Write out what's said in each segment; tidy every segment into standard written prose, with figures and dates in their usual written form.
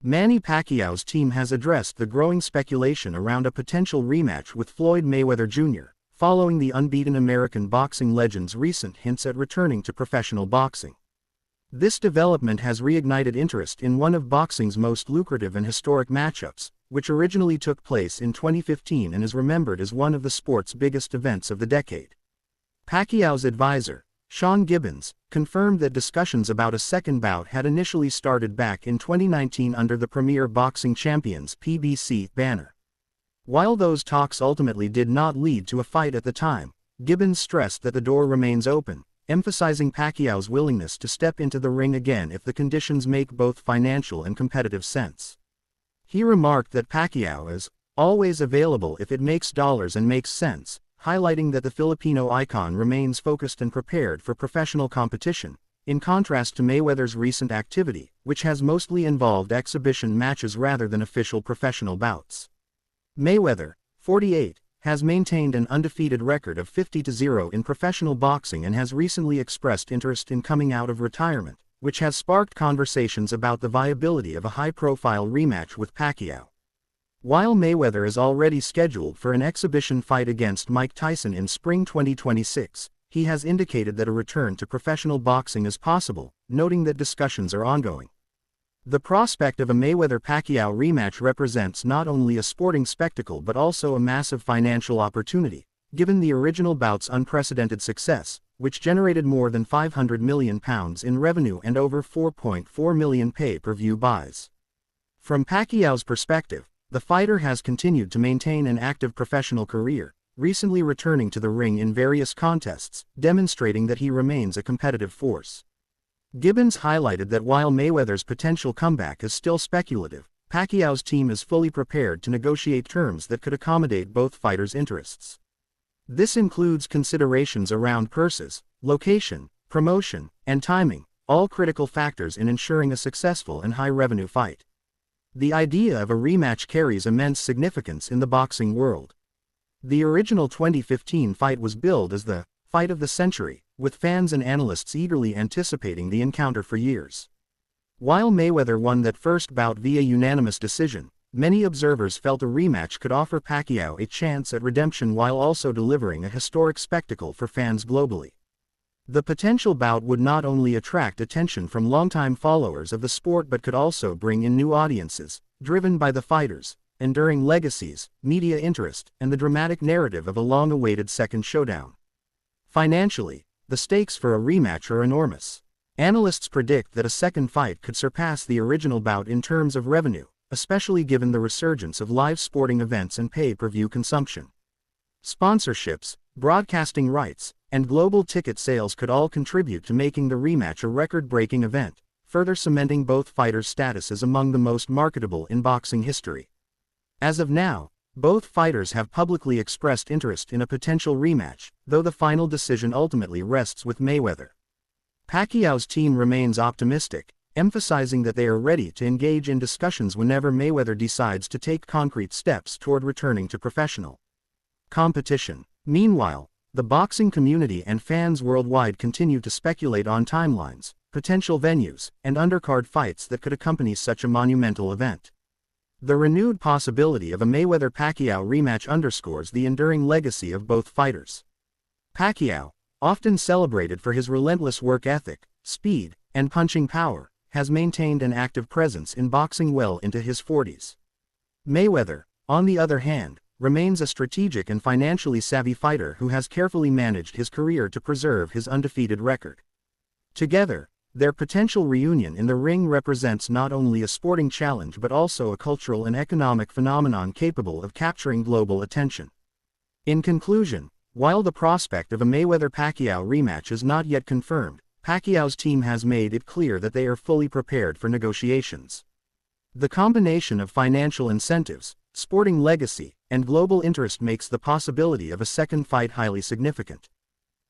Manny Pacquiao's team has addressed the growing speculation around a potential rematch with Floyd Mayweather Jr., following the unbeaten American boxing legend's recent hints at returning to professional boxing. This development has reignited interest in one of boxing's most lucrative and historic matchups, which originally took place in 2015 and is remembered as one of the sport's biggest events of the decade. Pacquiao's advisor, Sean Gibbons, confirmed that discussions about a second bout had initially started back in 2019 under the Premier Boxing Champions (PBC) banner. While those talks ultimately did not lead to a fight at the time, Gibbons stressed that the door remains open, emphasizing Pacquiao's willingness to step into the ring again if the conditions make both financial and competitive sense. He remarked that Pacquiao is always available if it makes dollars and makes sense, highlighting that the Filipino icon remains focused and prepared for professional competition, in contrast to Mayweather's recent activity, which has mostly involved exhibition matches rather than official professional bouts. Mayweather, 48, has maintained an undefeated record of 50-0 in professional boxing and has recently expressed interest in coming out of retirement, which has sparked conversations about the viability of a high-profile rematch with Pacquiao. While Mayweather is already scheduled for an exhibition fight against Mike Tyson in spring 2026, he has indicated that a return to professional boxing is possible, noting that discussions are ongoing. The prospect of a Mayweather-Pacquiao rematch represents not only a sporting spectacle but also a massive financial opportunity, given the original bout's unprecedented success, which generated more than £500 million in revenue and over 4.4 million pay-per-view buys. From Pacquiao's perspective, the fighter has continued to maintain an active professional career, recently returning to the ring in various contests, demonstrating that he remains a competitive force. Gibbons highlighted that while Mayweather's potential comeback is still speculative, Pacquiao's team is fully prepared to negotiate terms that could accommodate both fighters' interests. This includes considerations around purses, location, promotion, and timing, all critical factors in ensuring a successful and high-revenue fight. The idea of a rematch carries immense significance in the boxing world. The original 2015 fight was billed as the fight of the century, with fans and analysts eagerly anticipating the encounter for years. While Mayweather won that first bout via unanimous decision, many observers felt a rematch could offer Pacquiao a chance at redemption while also delivering a historic spectacle for fans globally. The potential bout would not only attract attention from longtime followers of the sport but could also bring in new audiences, driven by the fighters' enduring legacies, media interest, and the dramatic narrative of a long-awaited second showdown. Financially, the stakes for a rematch are enormous. Analysts predict that a second fight could surpass the original bout in terms of revenue, especially given the resurgence of live sporting events and pay-per-view consumption. Sponsorships, broadcasting rights, and global ticket sales could all contribute to making the rematch a record-breaking event, further cementing both fighters' status as among the most marketable in boxing history. As of now, both fighters have publicly expressed interest in a potential rematch, though the final decision ultimately rests with Mayweather. Pacquiao's team remains optimistic, emphasizing that they are ready to engage in discussions whenever Mayweather decides to take concrete steps toward returning to professional competition. Meanwhile, the boxing community and fans worldwide continue to speculate on timelines, potential venues, and undercard fights that could accompany such a monumental event. The renewed possibility of a Mayweather-Pacquiao rematch underscores the enduring legacy of both fighters. Pacquiao, often celebrated for his relentless work ethic, speed, and punching power, has maintained an active presence in boxing well into his 40s. Mayweather, on the other hand, remains a strategic and financially savvy fighter who has carefully managed his career to preserve his undefeated record. Together, their potential reunion in the ring represents not only a sporting challenge but also a cultural and economic phenomenon capable of capturing global attention. In conclusion, while the prospect of a Mayweather-Pacquiao rematch is not yet confirmed, Pacquiao's team has made it clear that they are fully prepared for negotiations. The combination of financial incentives, sporting legacy, and global interest makes the possibility of a second fight highly significant.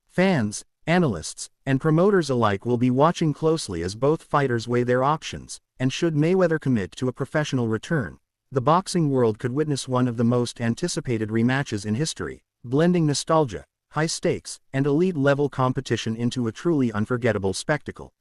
Fans, analysts, and promoters alike will be watching closely as both fighters weigh their options, and should Mayweather commit to a professional return, the boxing world could witness one of the most anticipated rematches in history, blending nostalgia, high stakes, and elite-level competition into a truly unforgettable spectacle.